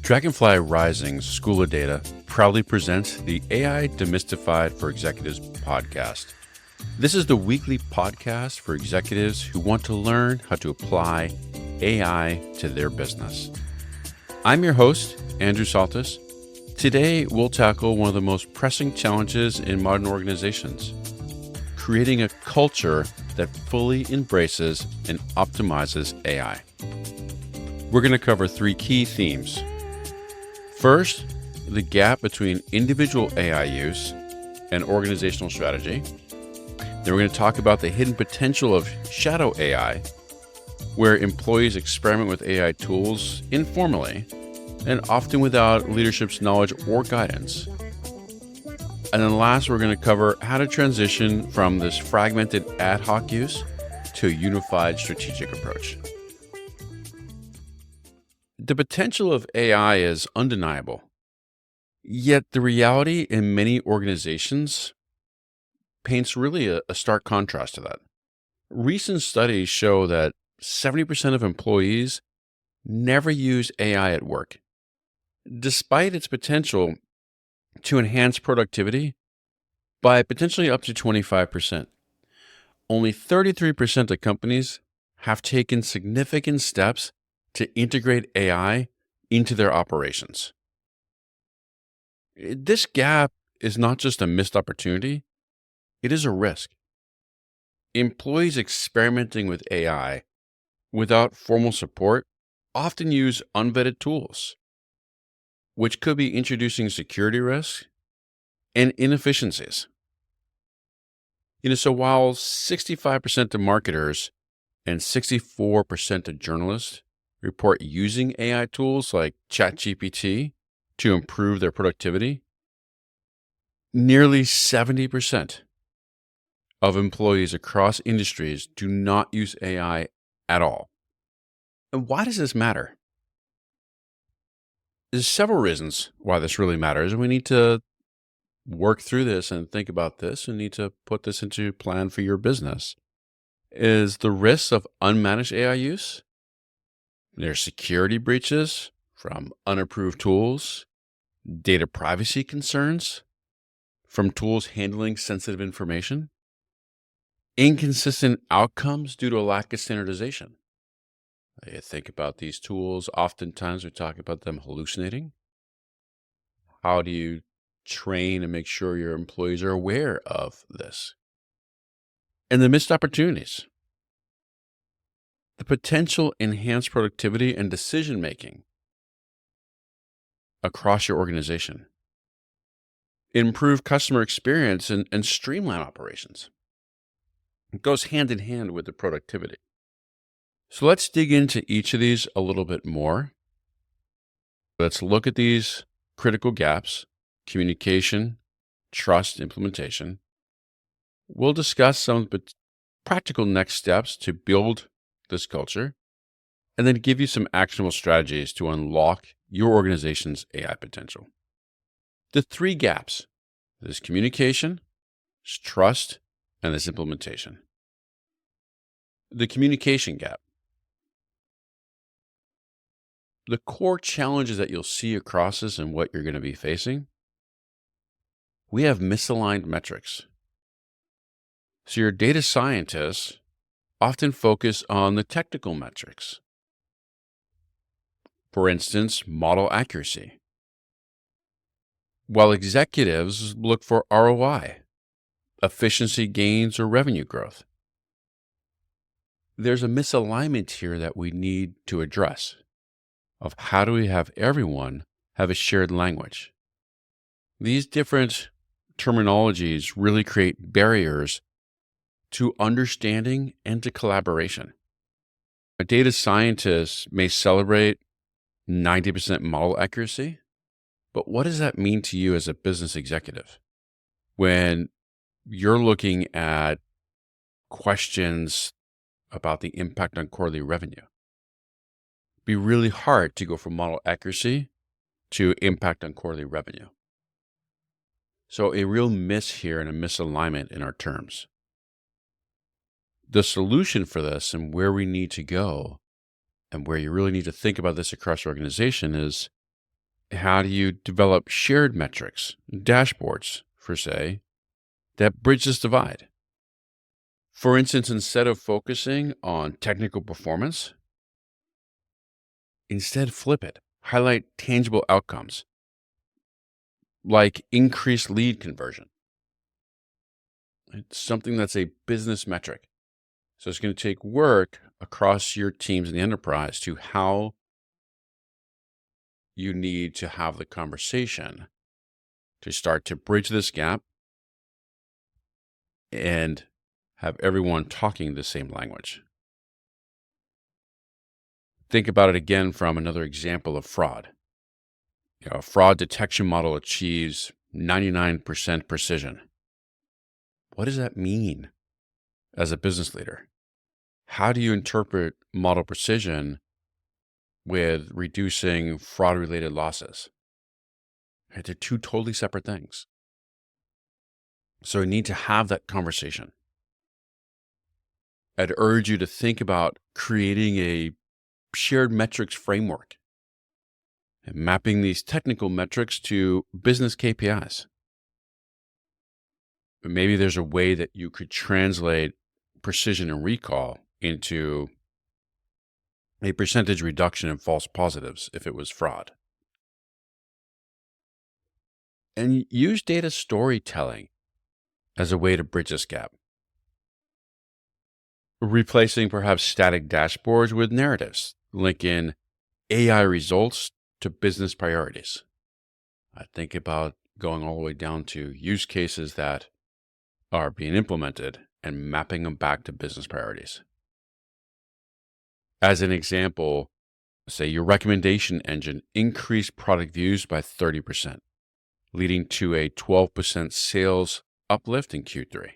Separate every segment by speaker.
Speaker 1: Dragonfly Rising's School of Data proudly presents the AI Demystified for Executives podcast. This is the weekly podcast for executives who want to learn how to apply AI to their business. I'm your host, Andrew Saltis. Today, we'll tackle one of the most pressing challenges in modern organizations, creating a culture that fully embraces and optimizes AI. We're going to cover three key themes. First, the gap between individual AI use and organizational strategy. Then we're going to talk about the hidden potential of shadow AI, where employees experiment with AI tools informally and often without leadership's knowledge or guidance. And then last, we're going to cover how to transition from this fragmented ad hoc use to a unified strategic approach. The potential of AI is undeniable, yet the reality in many organizations paints really a stark contrast to that. Recent studies show that 70% of employees never use AI at work, despite its potential to enhance productivity by potentially up to 25%. Only 33% of companies have taken significant steps to integrate AI into their operations. This gap is not just a missed opportunity, it is a risk. Employees experimenting with AI without formal support often use unvetted tools, which could be introducing security risks and inefficiencies. So while 65% of marketers and 64% of journalists report using AI tools like ChatGPT to improve their productivity, nearly 70% of employees across industries do not use AI at all. And why does this matter? There's several reasons why this really matters, and we need to work through this and think about this and need to put this into plan for your business. Is the risk of unmanaged AI use? There's security breaches from unapproved tools, data privacy concerns from tools handling sensitive information, inconsistent outcomes due to a lack of standardization. You think about these tools, oftentimes we talk about them hallucinating. How do you train and make sure your employees are aware of this? And the missed opportunities. The potential enhanced productivity and decision-making across your organization. Improve customer experience and streamline operations. It goes hand in hand with the productivity. So let's dig into each of these a little bit more. Let's look at these critical gaps: communication, trust, implementation. We'll discuss some of the practical next steps to build this culture, and then give you some actionable strategies to unlock your organization's AI potential. The three gaps: this communication, this trust, and this implementation. The communication gap. The core challenges that you'll see across this and what you're going to be facing, we have misaligned metrics. So your data scientists often focus on the technical metrics. For instance, model accuracy, while executives look for ROI, efficiency gains, or revenue growth. There's a misalignment here that we need to address of how do we have everyone have a shared language. These different terminologies really create barriers to understanding and to collaboration. A data scientist may celebrate 90% model accuracy, but what does that mean to you as a business executive when you're looking at questions about the impact on quarterly revenue? It'd be really hard to go from model accuracy to impact on quarterly revenue. So a real miss here and a misalignment in our terms. The solution for this and where we need to go and where you really need to think about this across your organization is How do you develop shared metrics, dashboards, for say, that bridge this divide? For instance, instead of focusing on technical performance, instead flip it. Highlight tangible outcomes like increased lead conversion. It's something that's a business metric. So it's going to take work across your teams in the enterprise to how you need to have the conversation to start to bridge this gap and have everyone talking the same language. Think about it again from another example of fraud. A fraud detection model achieves 99% precision. What does that mean as a business leader? How do you interpret model precision with reducing fraud-related losses? Right, they're two totally separate things. So you need to have that conversation. I'd urge you to think about creating a shared metrics framework and mapping these technical metrics to business KPIs. But maybe there's a way that you could translate precision and recall into a percentage reduction in false positives if it was fraud. And use data storytelling as a way to bridge this gap. Replacing perhaps static dashboards with narratives, linking AI results to business priorities. I think about going all the way down to use cases that are being implemented and mapping them back to business priorities. As an example, say your recommendation engine increased product views by 30%, leading to a 12% sales uplift in Q3.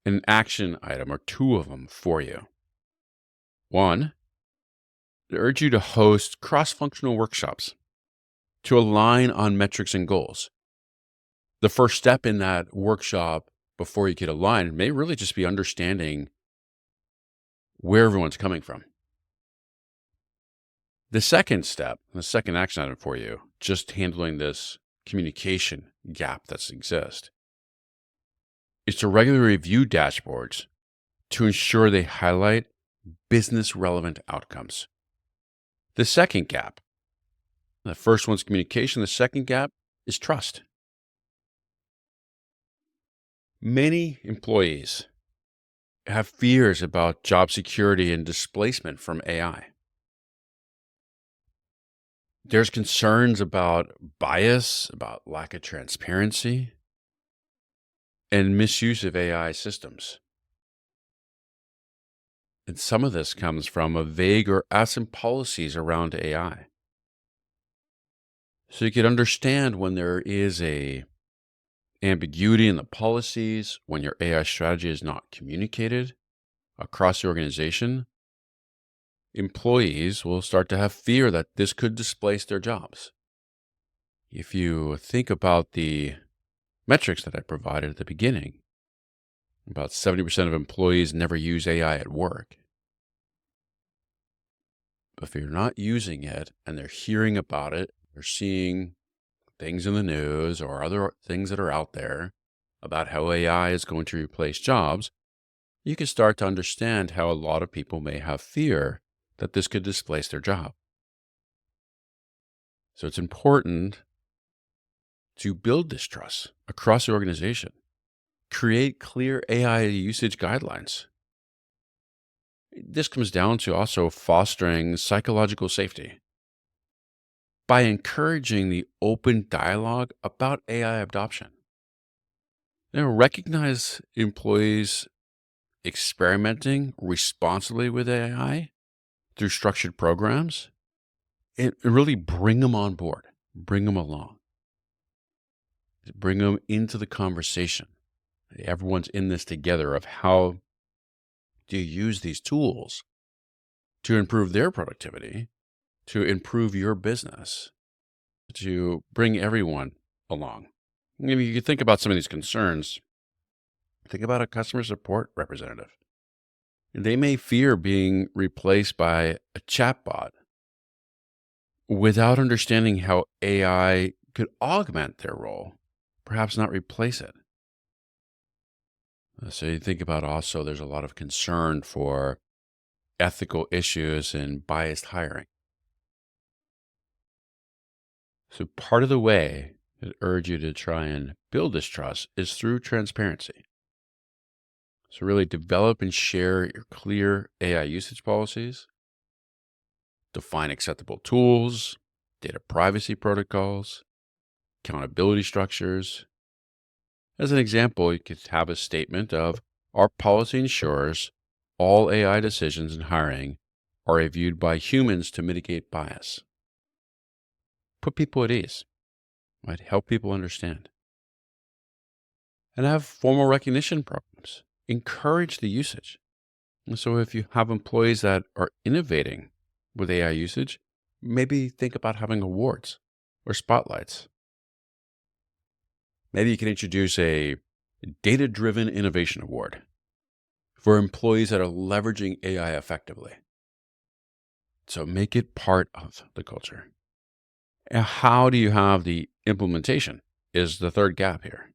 Speaker 1: An action item or two of them for you. One, I urge you to host cross-functional workshops to align on metrics and goals. The first step in that workshop before you get aligned may really just be understanding where everyone's coming from. The second step, the second action item for you, just handling this communication gap that exists, is to regularly review dashboards to ensure they highlight business relevant outcomes. The second gap, the first one's communication, the second gap is trust. Many employees have fears about job security and displacement from AI. There's concerns about bias, about lack of transparency, and misuse of AI systems. And some of this comes from a vague or absent policies around AI. So you can understand when there is a ambiguity in the policies, when your AI strategy is not communicated across the organization, employees will start to have fear that this could displace their jobs. If you think about the metrics that I provided at the beginning, about 70% of employees never use AI at work. If you're not using it and they're hearing about it, they're seeing things in the news or other things that are out there about how AI is going to replace jobs, you can start to understand how a lot of people may have fear that this could displace their job. So it's important to build this trust across the organization. Create clear AI usage guidelines. This comes down to also fostering psychological safety by encouraging the open dialogue about AI adoption. Recognize employees experimenting responsibly with AI through structured programs and really bring them on board, bring them along, bring them into the conversation. Everyone's in this together of how do you use these tools to improve their productivity, to improve your business, to bring everyone along. Maybe you could think about some of these concerns. Think about a customer support representative. They may fear being replaced by a chatbot without understanding how AI could augment their role, perhaps not replace it. So you think about also, there's a lot of concern for ethical issues and biased hiring. So part of the way I urge you to try and build this trust is through transparency. So really develop and share your clear AI usage policies, define acceptable tools, data privacy protocols, accountability structures. As an example, you could have a statement of our policy ensures all AI decisions in hiring are reviewed by humans to mitigate bias. Put people at ease, right? Help people understand. And have formal recognition programs. Encourage the usage. And so if you have employees that are innovating with AI usage, maybe think about having awards or spotlights. Maybe you can introduce a data-driven innovation award for employees that are leveraging AI effectively. So make it part of the culture. And how do you have the implementation is the third gap here.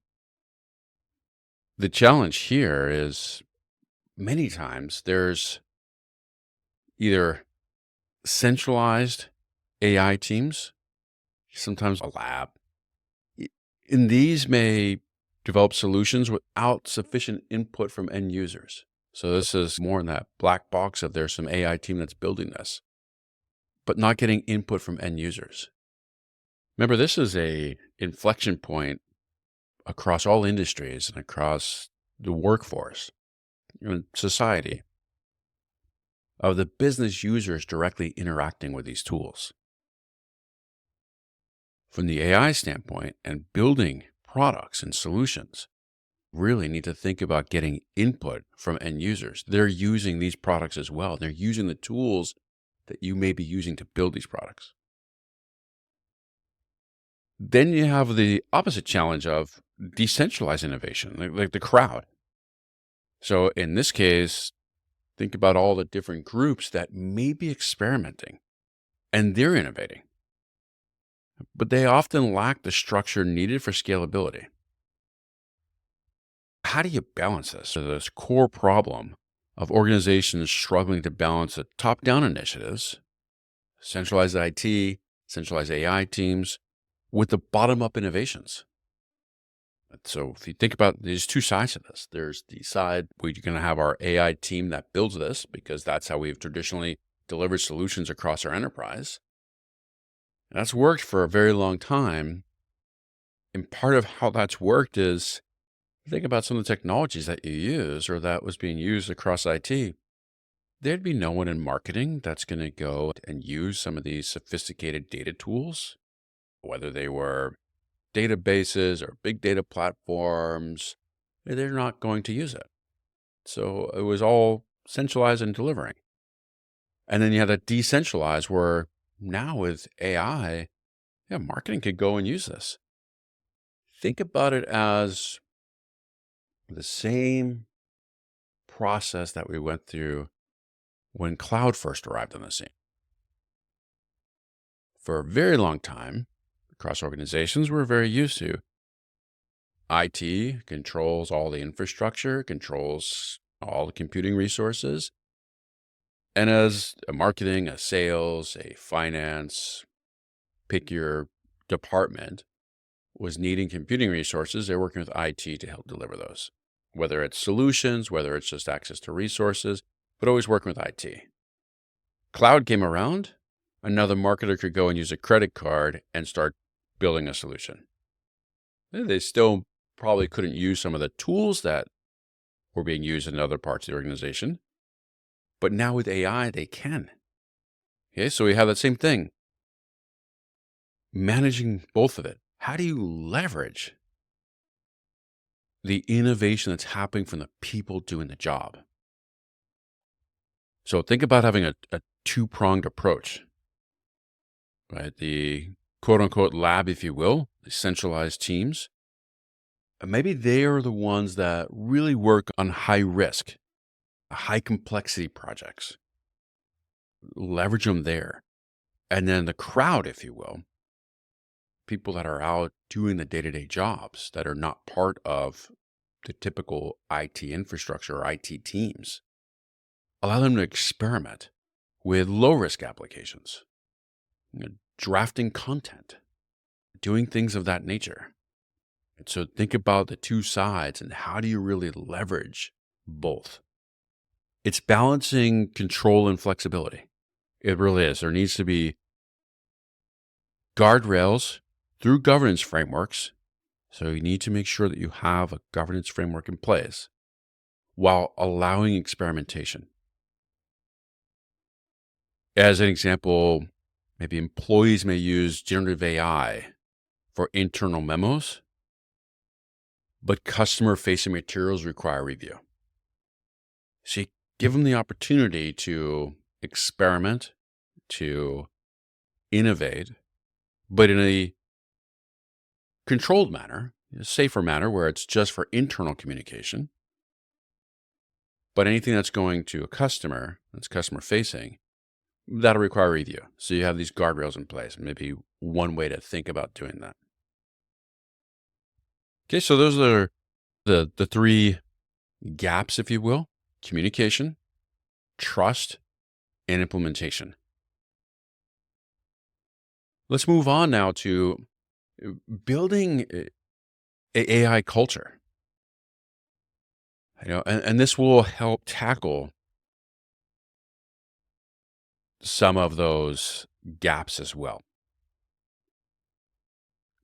Speaker 1: The challenge here is many times there's either centralized AI teams, sometimes a lab, and these may develop solutions without sufficient input from end users. So this is more in that black box of there's some AI team that's building this, but not getting input from end users. Remember, this is a inflection point across all industries and across the workforce and society of the business users directly interacting with these tools. From the AI standpoint and building products and solutions, really need to think about getting input from end users. They're using these products as well. They're using the tools that you may be using to build these products. Then you have the opposite challenge of decentralized innovation, like the crowd. So in this case, think about all the different groups that may be experimenting and they're innovating, but they often lack the structure needed for scalability. How do you balance this? So this core problem of organizations struggling to balance the top-down initiatives, centralized IT, centralized AI teams, with the bottom-up innovations. So if you think about, there's two sides to this. There's the side where you're going to have our AI team that builds this, because that's how we've traditionally delivered solutions across our enterprise. And that's worked for a very long time. And part of how that's worked is, think about some of the technologies that you use or that was being used across IT. There'd be no one in marketing that's going to go and use some of these sophisticated data tools, whether they were databases or big data platforms. They're not going to use it. So it was all centralized and delivering. And then you have that decentralized where now with AI, marketing could go and use this. Think about it as the same process that we went through when cloud first arrived on the scene. For a very long time, across organizations, we're very used to IT controls all the infrastructure, controls all the computing resources. And as a marketing, a sales, a finance, pick your department, was needing computing resources, they're working with IT to help deliver those. Whether it's solutions, whether it's just access to resources, but always working with IT. Cloud came around, another marketer could go and use a credit card and start building a solution. They still probably couldn't use some of the tools that were being used in other parts of the organization, but now with AI, they can. Okay, so we have that same thing. Managing both of it. How do you leverage the innovation that's happening from the people doing the job? So think about having a two-pronged approach, right? The quote-unquote lab, if you will, the centralized teams. And maybe they are the ones that really work on high risk, high complexity projects. Leverage them there. And then the crowd, if you will, people that are out doing the day-to-day jobs that are not part of the typical IT infrastructure or IT teams, allow them to experiment with low-risk applications, drafting content, doing things of that nature. And so think about the two sides and how do you really leverage both? It's balancing control and flexibility. It really is. There needs to be guardrails through governance frameworks. So you need to make sure that you have a governance framework in place while allowing experimentation. As an example, maybe employees may use generative AI for internal memos, but customer-facing materials require review. So you give them the opportunity to experiment, to innovate, but in a controlled manner, a safer manner where it's just for internal communication. But anything that's going to a customer, that's customer facing, that'll require review. So you have these guardrails in place. Maybe one way to think about doing that. Okay, so those are the three gaps, if you will: communication, trust, and implementation. Let's move on now to building a AI culture. And this will help tackle some of those gaps as well.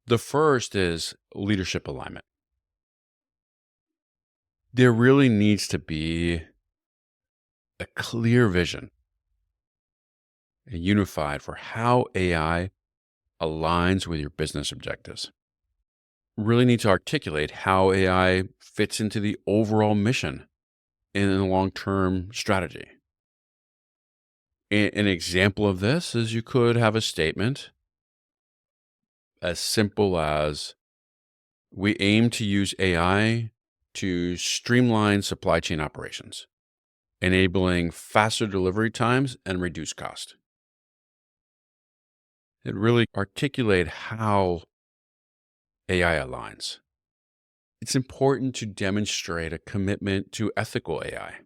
Speaker 1: The first is leadership alignment. There really needs to be a clear vision and unified for how AI aligns with your business objectives. Really need to articulate how AI fits into the overall mission in the long-term strategy. An example of this is you could have a statement as simple as, we aim to use AI to streamline supply chain operations, enabling faster delivery times and reduce cost. It really articulate how AI aligns. It's important to demonstrate a commitment to ethical AI.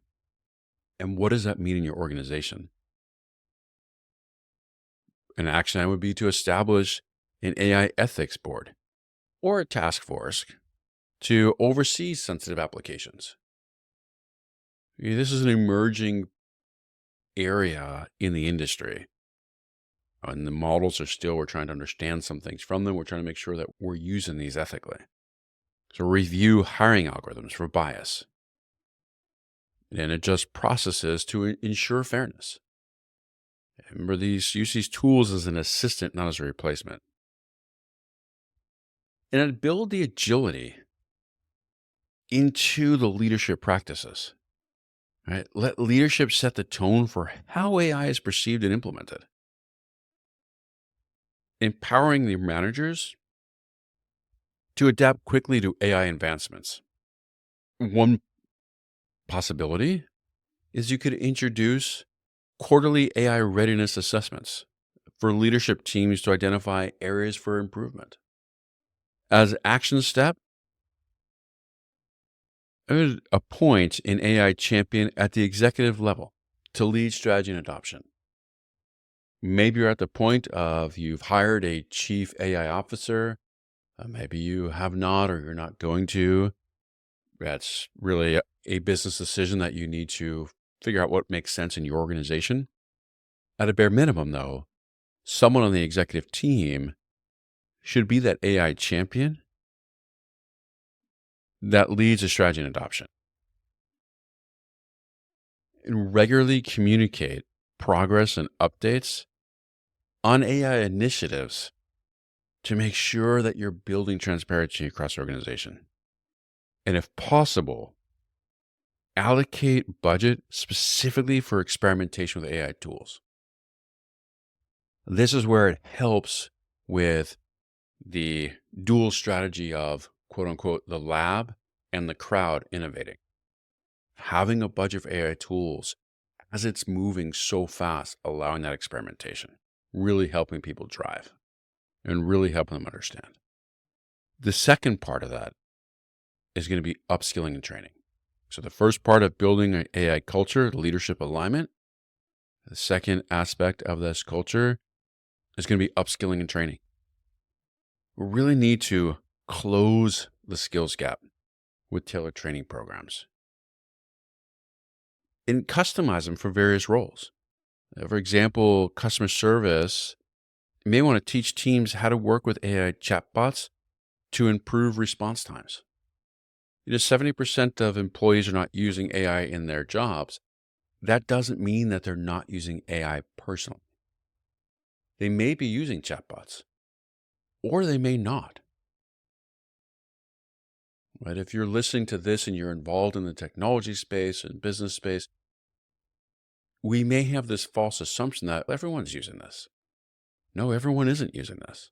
Speaker 1: And what does that mean in your organization? An action item would be to establish an AI ethics board or a task force to oversee sensitive applications. This is an emerging area in the industry. And the models are still, we're trying to understand some things from them. We're trying to make sure that we're using these ethically. So review hiring algorithms for bias and adjust processes to ensure fairness. Remember, use these tools as an assistant, not as a replacement. And build the agility into the leadership practices. Right? Let leadership set the tone for how AI is perceived and implemented. Empowering the managers to adapt quickly to AI advancements. One possibility is you could introduce quarterly AI readiness assessments for leadership teams to identify areas for improvement. As action step, I would appoint an AI champion at the executive level to lead strategy and adoption. Maybe you're at the point of you've hired a chief AI officer. Maybe you have not, or you're not going to. That's really a business decision that you need to figure out what makes sense in your organization. At a bare minimum, though, someone on the executive team should be that AI champion that leads a strategy and adoption. And regularly communicate progress and updates on AI initiatives to make sure that you're building transparency across the organization. And if possible, allocate budget specifically for experimentation with AI tools. This is where it helps with the dual strategy of, quote unquote, the lab and the crowd innovating. Having a budget for AI tools as it's moving so fast, allowing that experimentation. really helping people drive and really helping them understand. The second part of that is going to be upskilling and training. So the first part of building an AI culture, leadership alignment. The second aspect of this culture is going to be upskilling and training. We really need to close the skills gap with tailored training programs and customize them for various roles. For example, customer service may want to teach teams how to work with AI chatbots to improve response times. 70% of employees are not using AI in their jobs. That doesn't mean that they're not using AI personally. They may be using chatbots, or they may not. Right? If you're listening to this and you're involved in the technology space and business space, we may have this false assumption that everyone's using this. No, everyone isn't using this.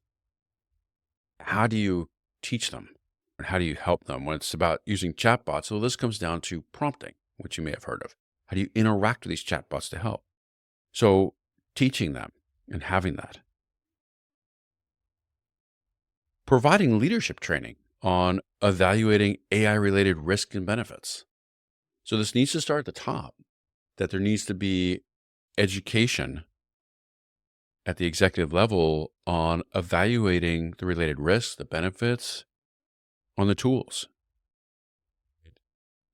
Speaker 1: How do you teach them? And how do you help them when it's about using chatbots? Well, this comes down to prompting, which you may have heard of. How do you interact with these chatbots to help? So teaching them and having that. Providing leadership training on evaluating AI-related risks and benefits. So this needs to start at the top, that there needs to be education at the executive level on evaluating the related risks, the benefits, on the tools.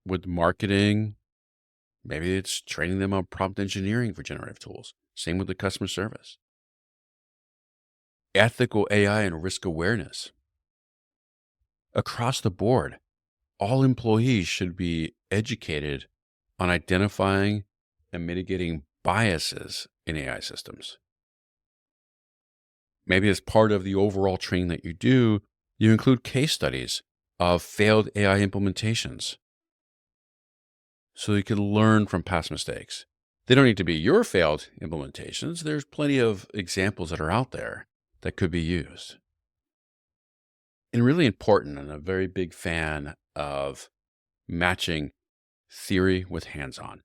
Speaker 1: With marketing, maybe it's training them on prompt engineering for generative tools. Same with the customer service. Ethical AI and risk awareness. Across the board, all employees should be educated on identifying and mitigating biases in AI systems. Maybe as part of the overall training that you do, you include case studies of failed AI implementations so you can learn from past mistakes. They don't need to be your failed implementations. There's plenty of examples that are out there that could be used. And really important, and a very big fan of matching theory with hands-on.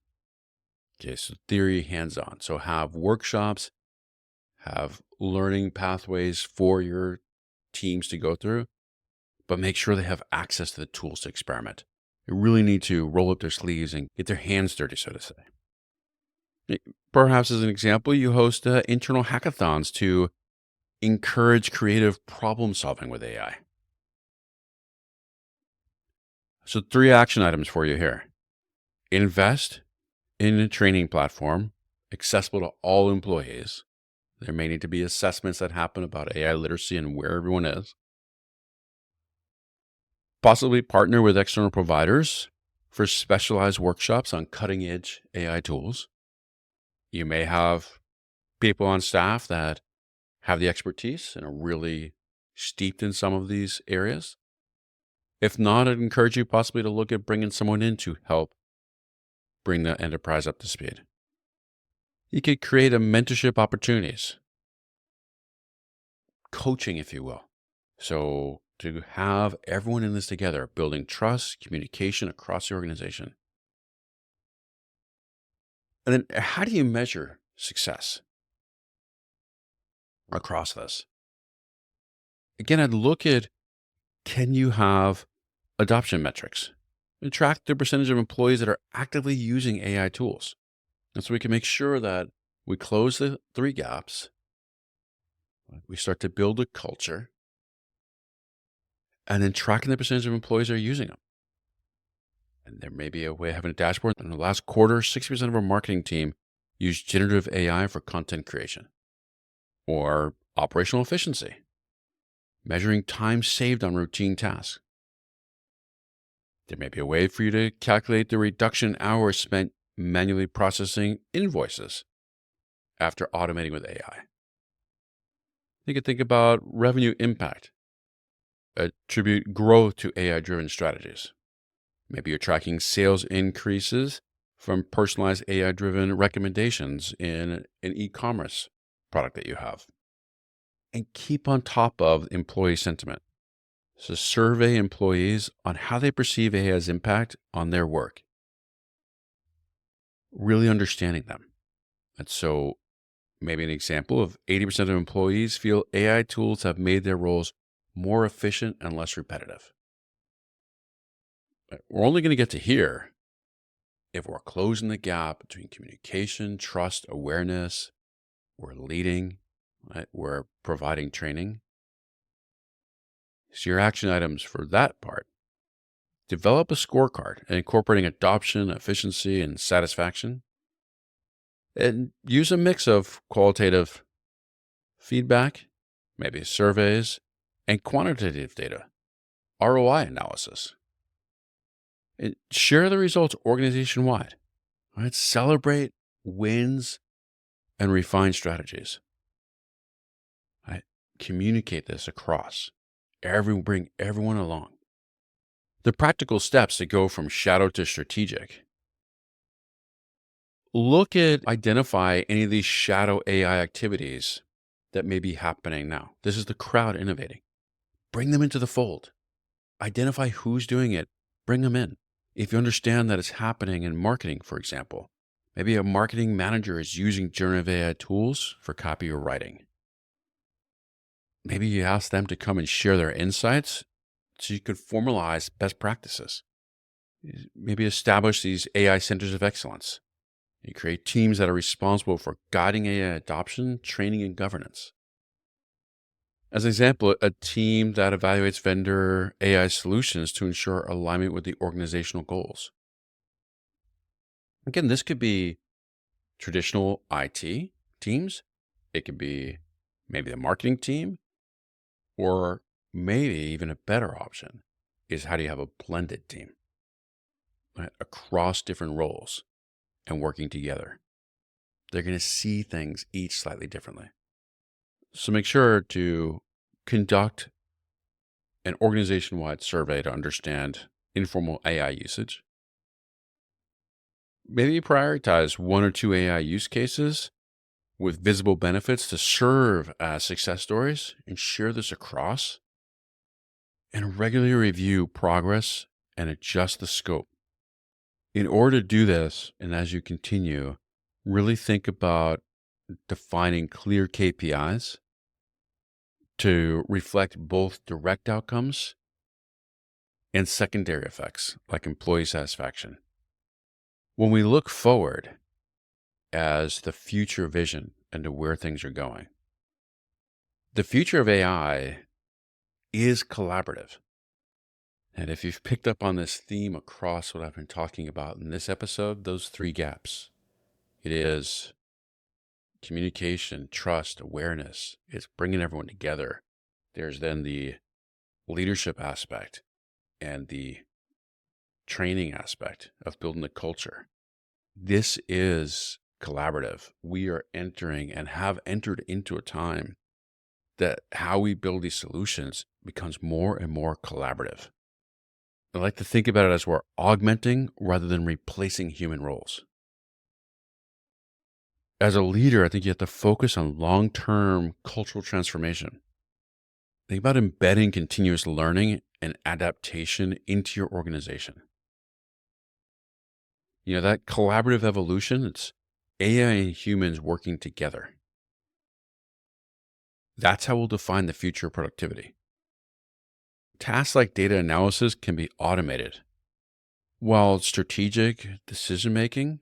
Speaker 1: Okay, so theory, hands-on. So have workshops, have learning pathways for your teams to go through, but make sure they have access to the tools to experiment. They really need to roll up their sleeves and get their hands dirty, so to say. Perhaps as an example, you host internal hackathons to encourage creative problem solving with AI. So 3 action items for you here. Invest in a training platform accessible to all employees. There may need to be assessments that happen about AI literacy and where everyone is. Possibly partner with external providers for specialized workshops on cutting-edge AI tools. You may have people on staff that have the expertise and are really steeped in some of these areas. If not, I'd encourage you possibly to look at bringing someone in to help bring the enterprise up to speed. You could create a mentorship opportunities, coaching, if you will. So to have everyone in this together, building trust, communication across the organization. And then how do you measure success across this? Again, I'd look at, can you have adoption metrics and track the percentage of employees that are actively using AI tools? And so we can make sure that we close the 3 gaps. We start to build a culture, and then tracking the percentage of employees that are using them. And there may be a way of having a dashboard. In the last quarter, 60% of our marketing team used generative AI for content creation. Or operational efficiency, measuring time saved on routine tasks. There may be a way for you to calculate the reduction in hours spent manually processing invoices after automating with AI. You could think about revenue impact, attribute growth to AI-driven strategies. Maybe you're tracking sales increases from personalized AI-driven recommendations in an e-commerce product that you have. And keep on top of employee sentiment. So survey employees on how they perceive AI's impact on their work. Really understanding them. And so Maybe an example of 80% of employees feel AI tools have made their roles more efficient and less repetitive. We're only going to get to here if we're closing the gap between communication, trust, awareness, we're leading, right? We're providing training. So your action items for that part: develop a scorecard incorporating adoption, efficiency, and satisfaction. And use a mix of qualitative feedback, maybe surveys, and quantitative data, ROI analysis. And share the results organization wide. Right? Celebrate wins and refine strategies. Right? Communicate this across. Bring everyone along. The practical steps to go from shadow to strategic. Identify any of these shadow AI activities that may be happening now. This is the crowd innovating. Bring them into the fold. Identify who's doing it. Bring them in. If you understand that it's happening in marketing, for example, maybe a marketing manager is using generative AI tools for copy or writing. Maybe you ask them to come and share their insights so you could formalize best practices. Maybe establish these AI centers of excellence. You create teams that are responsible for guiding AI adoption, training, and governance. As an example, a team that evaluates vendor AI solutions to ensure alignment with the organizational goals. Again, this could be traditional IT teams. It could be maybe the marketing team, or maybe even a better option is how do you have a blended team, right, across different roles and working together. They're going to see things each slightly differently. So make sure to conduct an organization-wide survey to understand informal AI usage. Maybe prioritize one or two AI use cases with visible benefits to serve as success stories and share this across. And regularly review progress and adjust the scope. In order to do this, and as you continue, really think about defining clear KPIs to reflect both direct outcomes and secondary effects like employee satisfaction. When we look forward as the future vision and to where things are going, the future of AI is collaborative. And if you've picked up on this theme across what I've been talking about in this episode, those three gaps, it is communication, trust, awareness. It's bringing everyone together. There's then the leadership aspect and the training aspect of building the culture. This is collaborative. We are entering and have entered into a time that how we build these solutions becomes more and more collaborative. I like to think about it as we're augmenting rather than replacing human roles. As a leader, I think you have to focus on long-term cultural transformation. Think about embedding continuous learning and adaptation into your organization. That collaborative evolution, it's AI and humans working together. That's how we'll define the future of productivity. Tasks like data analysis can be automated, while strategic decision-making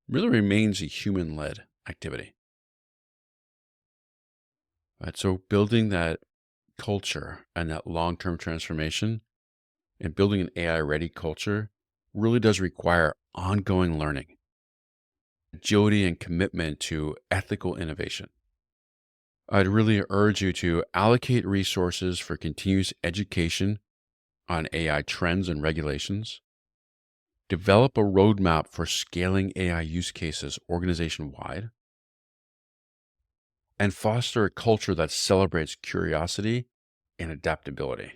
Speaker 1: really remains a human-led activity. Right, so building that culture and that long-term transformation and building an AI-ready culture really does require ongoing learning, agility, and commitment to ethical innovation. I'd really urge you to allocate resources for continuous education on AI trends and regulations. Develop a roadmap for scaling AI use cases organization-wide. And foster a culture that celebrates curiosity and adaptability.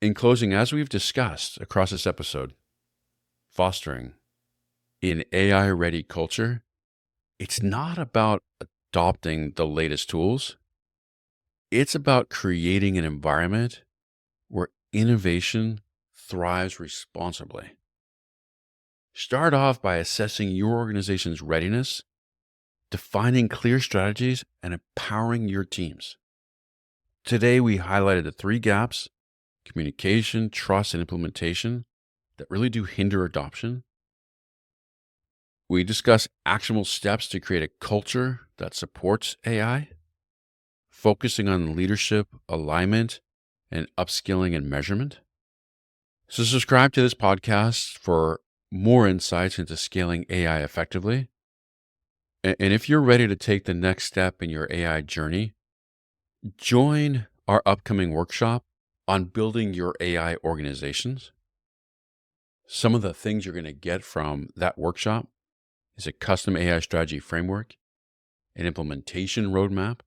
Speaker 1: In closing, as we've discussed across this episode, fostering an AI-ready culture, it's not about adopting the latest tools. It's about creating an environment where innovation thrives responsibly. Start off by assessing your organization's readiness defining clear strategies, and empowering your teams. Today, we highlighted the three gaps: communication, trust, and implementation that really do hinder adoption. We discuss actionable steps to create a culture that supports AI, focusing on leadership, alignment, and upskilling and measurement. So, subscribe to this podcast for more insights into scaling AI effectively. And if you're ready to take the next step in your AI journey, join our upcoming workshop on building your AI organizations. Some of the things you're going to get from that workshop is a custom AI strategy framework, an implementation roadmap,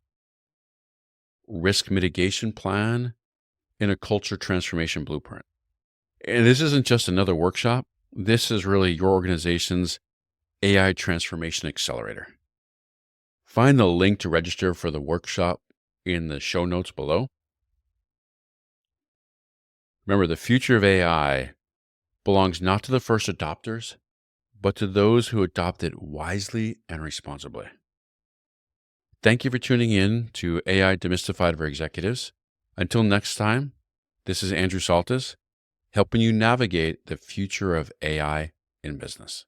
Speaker 1: risk mitigation plan, and a culture transformation blueprint. And this isn't just another workshop. This is really your organization's AI transformation accelerator. Find the link to register for the workshop in the show notes below. Remember, the future of AI belongs not to the first adopters, but to those who adopt it wisely and responsibly. Thank you for tuning in to AI Demystified for Executives. Until next time, this is Andrew Saltis, helping you navigate the future of AI in business.